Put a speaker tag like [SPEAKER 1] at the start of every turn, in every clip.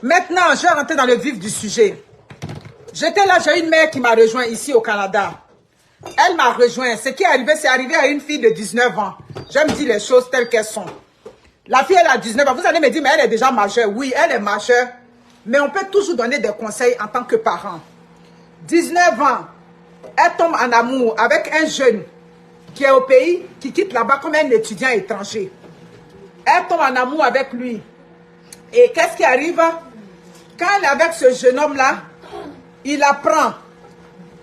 [SPEAKER 1] Maintenant, je vais rentrer dans le vif du sujet. J'étais là, j'ai une mère qui m'a rejoint ici au Canada. Elle m'a rejoint. Ce qui est arrivé à une fille de 19 ans. J'aime dire les choses telles qu'elles sont. La fille, elle a 19 ans. Vous allez me dire, mais elle est déjà majeure. Oui, elle est majeure. Mais on peut toujours donner des conseils en tant que parent. 19 ans, elle tombe en amour avec un jeune qui est au pays, qui quitte là-bas comme un étudiant étranger. Elle tombe en amour avec lui. Et qu'est-ce qui arrive? Quand elle est avec ce jeune homme-là, il apprend.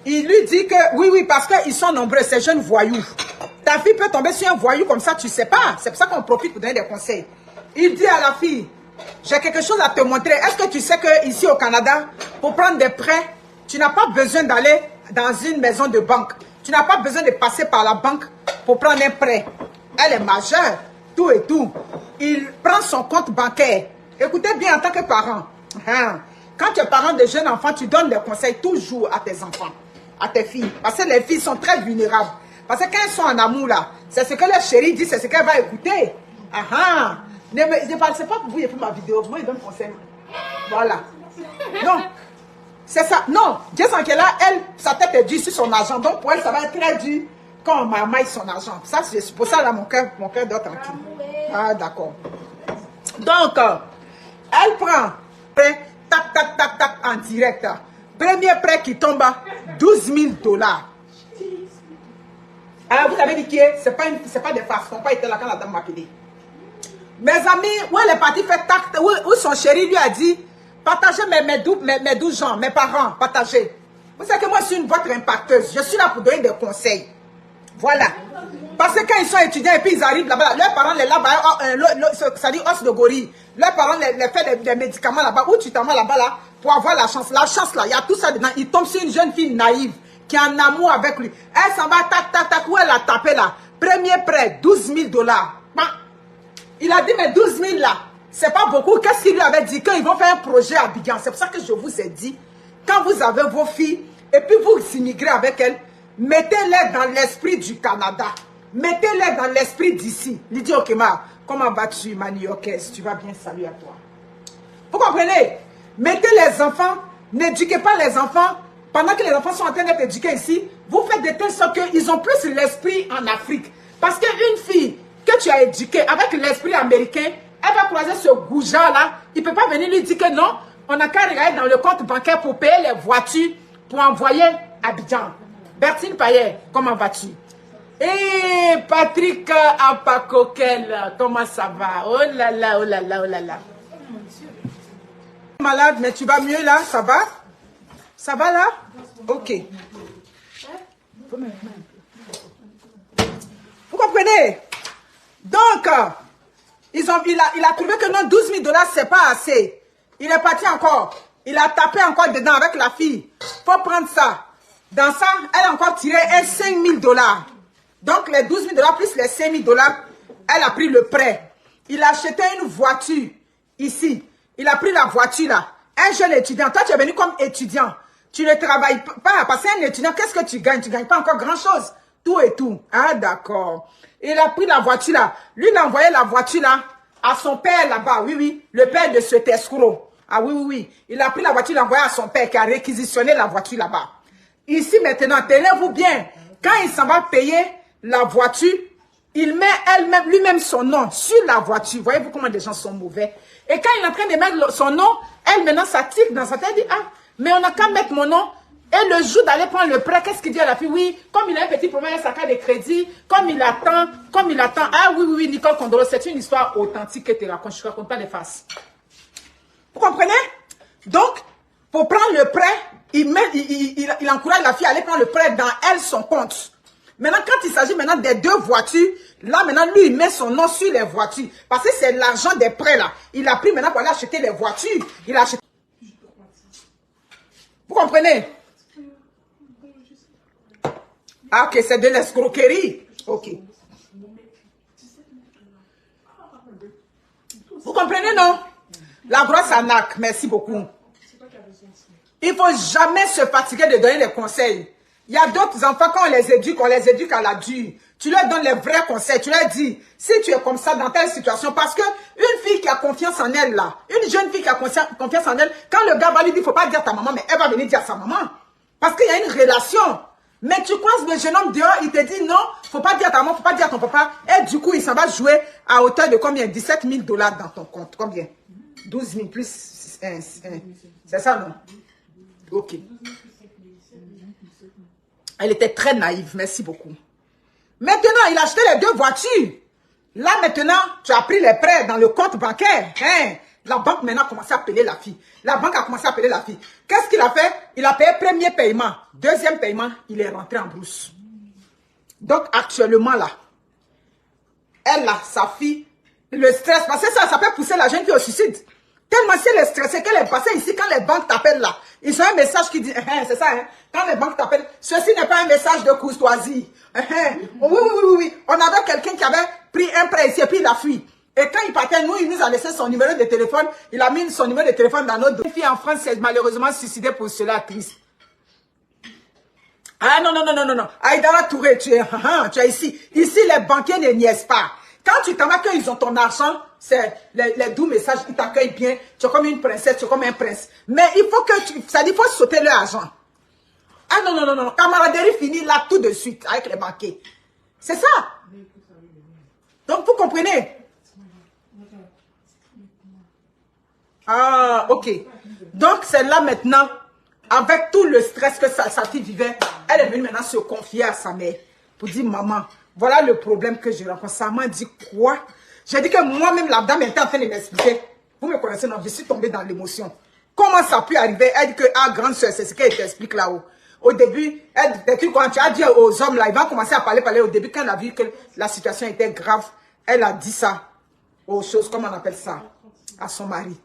[SPEAKER 1] Il lui dit que, oui, parce qu'ils sont nombreux, ces jeunes voyous. Ta fille peut tomber sur un voyou comme ça, tu ne sais pas. C'est pour ça qu'on profite pour donner des conseils. Il dit à la fille, j'ai quelque chose à te montrer. Est-ce que tu sais qu'ici au Canada, pour prendre des prêts, tu n'as pas besoin d'aller dans une maison de banque. Tu n'as pas besoin de passer par la banque pour prendre un prêt. Elle est majeure, tout et tout. Il prend son compte bancaire. Écoutez bien en tant que parent. Quand tu es parent de jeunes enfants, tu donnes des conseils toujours à tes enfants, à tes filles. Parce que les filles sont très vulnérables. Parce que quand elles sont en amour, là, c'est ce que leur chérie dit, c'est ce qu'elle va écouter. Ne parlez pas pour vous, il fait ma vidéo. Moi, il donne conseil. Voilà. Non. C'est ça. Non. Dieu sent qu'elle a, elle, sa tête est dure sur son argent. Donc, pour elle, ça va être très dur quand on maille son argent. Ça, c'est pour ça, là, mon cœur doit tranquille. Ah, d'accord. Donc, elle prend prêt, tac, en direct. Premier prêt qui tombe à 12 000 $. Alors, vous avez dit que ce n'est pas des farces. Ils n'ont pas été là quand la dame m'a appelé. Mes amis, où elle est partie faire tac, où son chéri lui a dit, partagez mes 12 gens, mes parents, partagez. Vous savez que moi, je suis une votre impacteuse. Je suis là pour donner des conseils. Voilà. Parce que quand ils sont étudiants et puis ils arrivent là-bas, leurs parents les là-bas, ça dit os de gorille. Leurs parents les fait des médicaments là-bas, ou tu t'en vas là-bas là, pour avoir la chance. La chance là, il y a tout ça dedans. Il tombe sur une jeune fille naïve qui est en amour avec lui. Elle s'en va, tac, où elle a tapé là. Premier prêt, 12 000 $. Il a dit, mais 12 000 là, c'est pas beaucoup. Qu'est-ce qu'il lui avait dit? Qu'ils vont faire un projet à Abidjan. C'est pour ça que je vous ai dit, quand vous avez vos filles, et puis vous immigrez avec elles, mettez-les dans l'esprit du Canada. Mettez-les dans l'esprit d'ici. Lydia Okema, comment vas-tu, ma New-Yorkaise? Tu vas bien, salut à toi. Vous comprenez? Mettez les enfants, n'éduquez pas les enfants. Pendant que les enfants sont en train d'être éduqués ici, vous faites de telle sorte qu'ils ont plus l'esprit en Afrique. Parce qu'une fille que tu as éduquée avec l'esprit américain, elle va croiser ce goujat-là. Il ne peut pas venir lui dire que non, on n'a qu'à regarder dans le compte bancaire pour payer les voitures, pour envoyer à Abidjan. Bertine Payet, comment vas-tu? Et Patrick Apakokel, comment ça va? Oh là là, oh là là, oh là là. Malade, mais tu vas mieux là, ça va? Ça va là? Ok. Vous comprenez? Donc, il a trouvé que non, 12 000 $, c'est pas assez. Il est parti encore. Il a tapé encore dedans avec la fille. Faut prendre ça. Dans ça, elle a encore tiré un 5 000 $. Donc, les 12 000 $ plus les 5 000 $, elle a pris le prêt. Il a acheté une voiture ici. Il a pris la voiture là. Un jeune étudiant. Toi, tu es venu comme étudiant. Tu ne travailles pas. Parce qu'un étudiant, qu'est-ce que tu gagnes? Tu ne gagnes pas encore grand-chose. Tout et tout. Ah, d'accord. Il a pris la voiture là. Lui, il a envoyé la voiture là à son père là-bas. Oui. Le père de cet escroc. Ah oui. Il a pris la voiture, il l'a envoyé à son père qui a réquisitionné la voiture là-bas. Ici maintenant, tenez-vous bien. Quand il s'en va payer la voiture, il met lui-même son nom sur la voiture. Voyez-vous comment les gens sont mauvais. Et quand il est en train de mettre son nom, elle maintenant ça tique dans sa tête. Elle dit, ah, mais on n'a qu'à mettre mon nom. Et le jour d'aller prendre le prêt, qu'est-ce qu'il dit à la fille? Oui, comme il a un petit problème avec sa carte de crédit, comme il attend. Ah oui, Nicole Condolo, c'est une histoire authentique que tu racontes. Je ne raconte pas les faces. Vous comprenez? Donc, pour prendre le prêt, il encourage la fille à aller prendre le prêt dans son compte. Maintenant, quand il s'agit maintenant des deux voitures, là maintenant, lui, il met son nom sur les voitures. Parce que c'est l'argent des prêts là. Il a pris maintenant pour aller acheter les voitures. Il a acheté. Vous comprenez? Ah, ok, c'est de l'escroquerie. Ok. Vous comprenez, non? La grosse arnaque, merci beaucoup. Il ne faut jamais se fatiguer de donner des conseils. Il y a d'autres enfants, quand on les éduque à la dure. Tu leur donnes les vrais conseils. Tu leur dis, si tu es comme ça dans telle situation, parce que une fille qui a confiance en elle, là, une jeune fille qui a confiance en elle, quand le gars va lui dire, faut pas dire à ta maman, mais elle va venir dire à sa maman. Parce qu'il y a une relation. Mais tu croises le jeune homme dehors, il te dit non, faut pas dire à ta maman, faut pas dire à ton papa. Et du coup, il s'en va jouer à hauteur de combien? 17 000 $ dans ton compte. Combien? 12 000 plus. C'est ça, non? Ok. Elle était très naïve, merci beaucoup. Maintenant, il a acheté les 2 voitures. Là, maintenant, tu as pris les prêts dans le compte bancaire. Hein? La banque maintenant a commencé à appeler la fille. La banque a commencé à appeler la fille. Qu'est-ce qu'il a fait? Il a payé premier paiement. Deuxième paiement, il est rentré en brousse. Donc, actuellement, là, elle a sa fille, le stress, parce que ça peut pousser la jeune fille au suicide. Tellement si elle est stressée qu'elle est passée ici, quand les banques t'appellent là, ils ont un message qui dit, c'est ça, hein, quand les banques t'appellent, ceci n'est pas un message de courtoisie. Oui. On avait quelqu'un qui avait pris un prêt ici et puis il a fui. Et quand il partait, il nous a laissé son numéro de téléphone, il a mis son numéro de téléphone dans notre... Une fille en France s'est malheureusement suicidée pour cela, triste. Ah non. Aïdara Touré, tu es ici. Ici, les banquiers ne niaisent pas. Quand tu t'en vas qu'ils ont ton argent, c'est les doux messages, ils t'accueillent bien. Tu es comme une princesse, tu es comme un prince. Mais il faut que il faut sauter leur argent. Ah non. Camaraderie finit là tout de suite avec les banquiers. C'est ça. Donc, vous comprenez? Ah, ok. Donc, c'est là maintenant, avec tout le stress que sa fille vivait, elle est venue maintenant se confier à sa mère pour dire, maman, voilà le problème que je rencontre. Sa maman dit quoi? J'ai dit que moi-même, la dame était en train de m'expliquer. Vous me connaissez, non? Je suis tombée dans l'émotion. Comment ça a pu arriver? Elle dit que, ah, grande soeur, c'est ce qu'elle t'explique là-haut. Au début, quand tu as dit aux hommes là, ils vont commencer à parler. Au début, quand elle a vu que la situation était grave, elle a dit ça aux choses, comment on appelle ça, à son mari.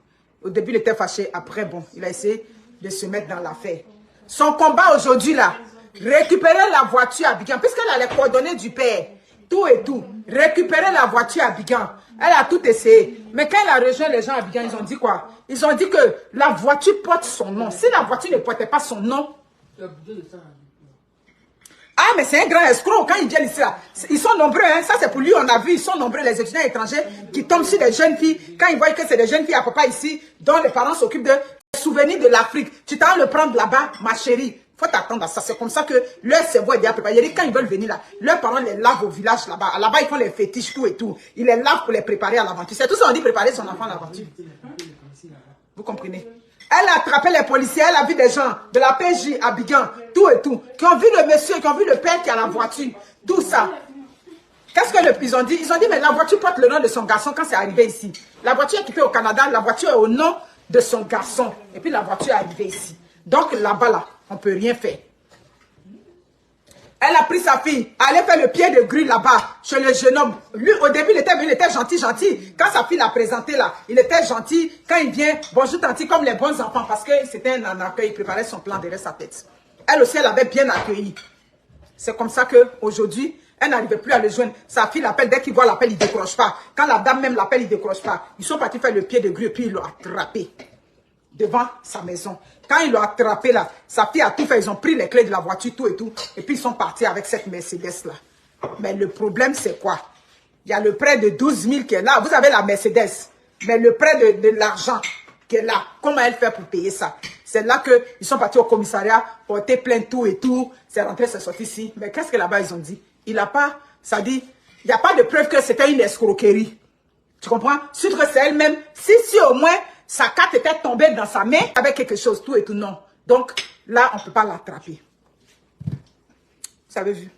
[SPEAKER 1] Au début, il était fâché. Après, bon, il a essayé de se mettre dans l'affaire. Son combat aujourd'hui, là, récupérer la voiture à Abidjan, puisqu'elle a les coordonnées du père, tout et tout. Récupérer la voiture à Abidjan. Elle a tout essayé. Mais quand elle a rejoint les gens à Abidjan, ils ont dit quoi? Ils ont dit que la voiture porte son nom. Si la voiture ne portait pas son nom... Ah, mais c'est un grand escroc quand ils viennent ici là. Ils sont nombreux, hein. Ça c'est pour lui, on a vu, ils sont nombreux, les étudiants étrangers qui tombent sur des jeunes filles. Quand ils voient que c'est des jeunes filles à papa ici, dont les parents s'occupent de souvenirs de l'Afrique. Tu t'en le prendre là-bas, ma chérie. Faut t'attendre à ça. C'est comme ça que leur cerveau est bien préparé. Quand ils veulent venir là, leurs parents les lavent au village là-bas. Là-bas, ils font les fétiches, tout et tout. Ils les lavent pour les préparer à l'aventure. C'est tout ça, on dit préparer son enfant à l'aventure. Vous comprenez? Elle a attrapé les policiers, elle a vu des gens de la PJ à Abidjan, tout et tout, qui ont vu le monsieur, qui ont vu le père qui a la voiture, tout ça. Qu'est-ce qu'ils ont dit? Ils ont dit, mais la voiture porte le nom de son garçon quand c'est arrivé ici. La voiture est équipée au Canada, la voiture est au nom de son garçon. Et puis la voiture est arrivée ici. Donc là-bas, là, on ne peut rien faire. Elle a pris sa fille, allait faire le pied de grue là-bas, chez le jeune homme. Lui, au début, il était gentil. Quand sa fille l'a présenté là, il était gentil. Quand il vient, bonjour tanti, comme les bons enfants, parce que c'était un accueil, il préparait son plan derrière sa tête. Elle aussi, elle avait bien accueilli. C'est comme ça qu'aujourd'hui, elle n'arrivait plus à le joindre. Sa fille l'appelle, dès qu'il voit l'appel, il ne décroche pas. Quand la dame même l'appelle, il ne décroche pas. Ils sont partis faire le pied de grue, et puis ils l'ont attrapé devant sa maison. Quand ils l'ont attrapé là, sa fille a tout fait, ils ont pris les clés de la voiture, tout et tout, et puis ils sont partis avec cette Mercedes là. Mais le problème c'est quoi? Il y a le prêt de 12 000 qui est là, vous avez la Mercedes, mais le prêt de l'argent qui est là, comment elle fait pour payer ça? C'est là qu'ils sont partis au commissariat, porter plainte, tout et tout, c'est rentré, c'est sorti ici. Mais qu'est-ce que là-bas ils ont dit? Il n'a pas, ça dit, il n'y a pas de preuve que c'était une escroquerie. Tu comprends? Surtout que c'est elle-même, si au moins, sa carte était tombée dans sa main avec quelque chose, tout et tout, non. Donc, là, on ne peut pas l'attraper. Vous avez vu?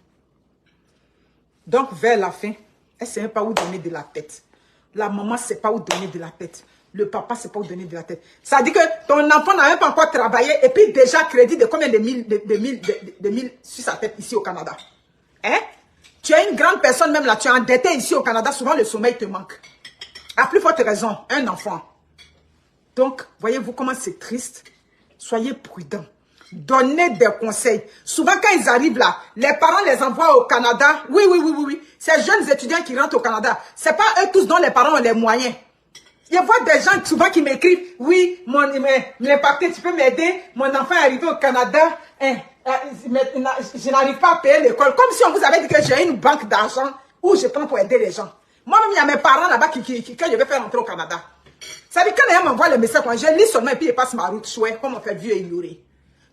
[SPEAKER 1] Donc, vers la fin, elle ne sait même pas où donner de la tête. La maman ne sait pas où donner de la tête. Le papa ne sait pas où donner de la tête. Ça dit que ton enfant n'a même pas encore travaillé et puis déjà crédit de combien de mille sur sa tête ici au Canada. Hein? Tu es une grande personne même là, tu es endetté ici au Canada, souvent le sommeil te manque. À plus forte raison, un enfant. Donc, voyez-vous comment c'est triste? Soyez prudents. Donnez des conseils. Souvent, quand ils arrivent là, les parents les envoient au Canada. Oui. Ces jeunes étudiants qui rentrent au Canada, ce n'est pas eux tous dont les parents ont les moyens. Il y a des gens souvent qui m'écrivent, oui, l'impacté, tu peux m'aider? Mon enfant est arrivé au Canada. Hein, Je n'arrive pas à payer l'école. Comme si on vous avait dit que j'ai une banque d'argent où je prends pour aider les gens. Moi-même, il y a mes parents là-bas quand je vais faire rentrer au Canada. Ça veut dire quand ils m'envoient les messages, quand je lis seulement et puis ils passent ma route, chouette, comme on fait vieux et ignoré.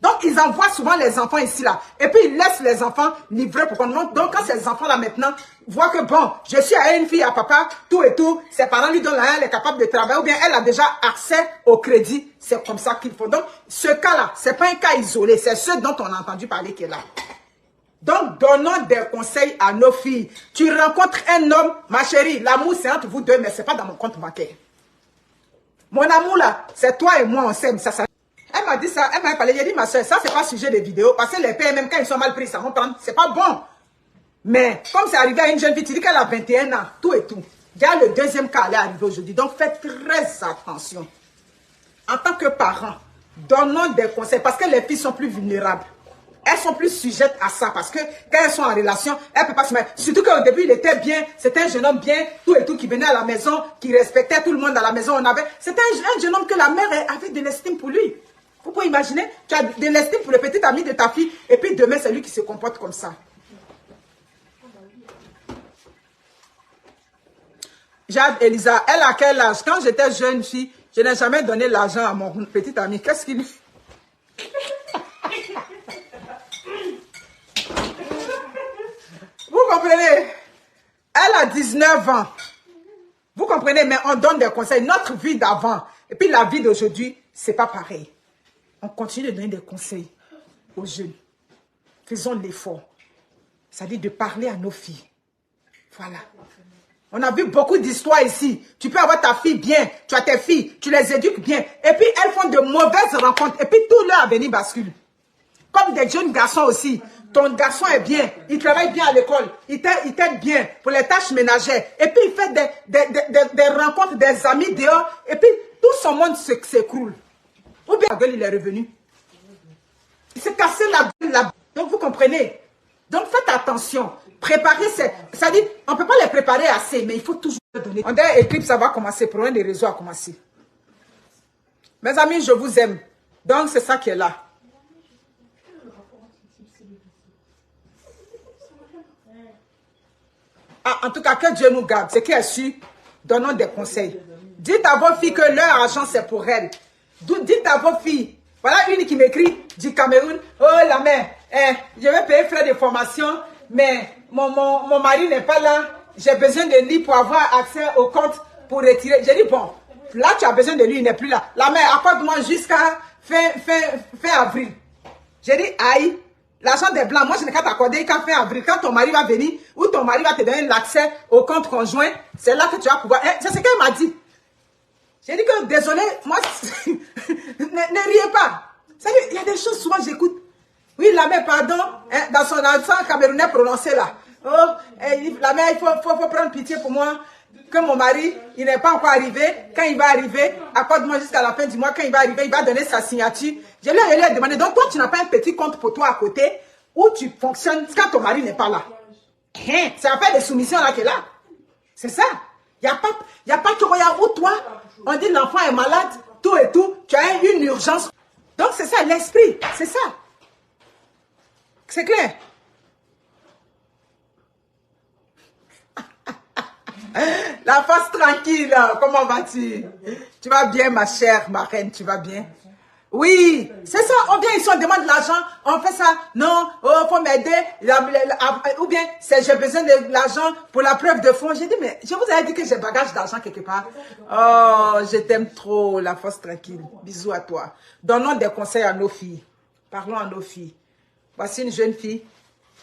[SPEAKER 1] Donc, ils envoient souvent les enfants ici, là. Et puis, ils laissent les enfants livrer pour qu'on monte. Donc, quand ces enfants-là, maintenant, voient que, bon, je suis à une fille, à papa, tout et tout, ses parents lui donnent la elle est capable de travailler, ou bien elle a déjà accès au crédit. C'est comme ça qu'il faut. Donc, ce cas-là, c'est pas un cas isolé. C'est ce dont on a entendu parler qui est là. Donc, donnons des conseils à nos filles. Tu rencontres un homme, ma chérie, l'amour, c'est entre vous deux, mais c'est pas dans mon compte bancaire. Mon amour, là, c'est toi et moi, on s'aime, ça. Elle m'a dit ça, elle m'a parlé, j'ai dit ma soeur, ça c'est pas sujet de vidéo, parce que les pères, même quand ils sont mal pris, ça vont prendre, c'est pas bon. Mais, comme c'est arrivé à une jeune fille, tu dis qu'elle a 21 ans, tout et tout. Déjà le deuxième cas, elle est arrivé aujourd'hui, donc faites très attention. En tant que parents, donnons des conseils, parce que les filles sont plus vulnérables. Elles sont plus sujettes à ça, parce que quand elles sont en relation, elles ne peuvent pas se mettre. Surtout qu'au début, il était bien, c'était un jeune homme bien, tout et tout, qui venait à la maison, qui respectait tout le monde à la maison. C'était un jeune homme que la mère avait de l'estime pour lui. Vous pouvez imaginer, tu as de l'estime pour le petit ami de ta fille, et puis demain, c'est lui qui se comporte comme ça. Jade Elisa, elle a quel âge? Quand j'étais jeune fille, je n'ai jamais donné l'argent à mon petit ami. Qu'est-ce qu'il... Vous comprenez? Elle a 19 ans. Vous comprenez? Mais on donne des conseils. Notre vie d'avant, et puis la vie d'aujourd'hui, c'est pas pareil. On continue de donner des conseils aux jeunes. Faisons l'effort. C'est-à-dire de parler à nos filles. Voilà. On a vu beaucoup d'histoires ici. Tu peux avoir ta fille bien, tu as tes filles, tu les éduques bien. Et puis elles font de mauvaises rencontres. Et puis tout leur avenir bascule. Comme des jeunes garçons aussi. Ton garçon est bien, il travaille bien à l'école, il t'aide bien pour les tâches ménagères. Et puis il fait des rencontres, des amis dehors. Et puis tout son monde s'écroule. Ou bien la gueule, il est revenu. Il s'est cassé la gueule. Donc vous comprenez. Donc faites attention. Préparez ces... C'est-à-dire, on ne peut pas les préparer assez, mais il faut toujours donner. On dirait Eclipse, ça va commencer. Problème des réseaux a commencé. Mes amis, je vous aime. Donc c'est ça qui est là. Ah, en tout cas, que Dieu nous garde. C'est qui est sûr, donnons des conseils. Dites à vos filles que leur argent, c'est pour elles. Dites à vos filles. Voilà une qui m'écrit du Cameroun. Oh, la mère, je vais payer frais de formation, mais mon mari n'est pas là. J'ai besoin de lui pour avoir accès au compte pour retirer. J'ai dit, bon, là, tu as besoin de lui, il n'est plus là. La mère, accorde-moi jusqu'à fin avril. J'ai dit, aïe. L'argent des blancs, moi je n'ai qu'à t'accorder qu'à fin avril. Quand ton mari va venir, ou ton mari va te donner l'accès au compte conjoint, c'est là que tu vas pouvoir... C'est ce qu'elle m'a dit. J'ai dit que, désolé, moi, ne riez pas. Il y a des choses, souvent j'écoute. Oui, la mère, pardon, dans son accent camerounais prononcé là. Oh, la mère, il faut prendre pitié pour moi. Que mon mari, il n'est pas encore arrivé. Quand il va arriver, accorde-moi jusqu'à la fin du mois. Quand il va arriver, il va donner sa signature. Je lui ai demandé, donc toi, tu n'as pas un petit compte pour toi à côté où tu fonctionnes quand ton mari n'est pas là. C'est un peu de soumission là qui est là. C'est ça. Il n'y a pas que regarde où toi, on dit l'enfant est malade, tout et tout, tu as une urgence. Donc c'est ça, l'esprit, c'est ça. C'est clair. La face tranquille, comment vas-tu? Tu vas bien, ma chère, ma reine, tu vas bien? Oui, c'est ça, on vient ici, on demande de l'argent, on fait ça, non, oh, faut m'aider, ou bien, j'ai besoin de l'argent pour la preuve de fonds. J'ai dit, mais je vous avais dit que j'ai bagage d'argent quelque part. Oh, je t'aime trop, la force tranquille. Bisous à toi. Donnons des conseils à nos filles. Parlons à nos filles. Voici une jeune fille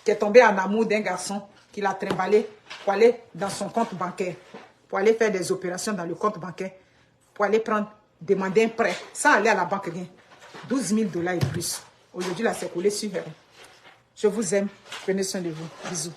[SPEAKER 1] qui est tombée en amour d'un garçon qui l'a trimballé pour aller dans son compte bancaire, pour aller faire des opérations dans le compte bancaire, pour aller demander un prêt, sans aller à la banque rien. 12 000 $ et plus. Aujourd'hui, là, c'est collé sur elle. Je vous aime. Prenez soin de vous. Bisous.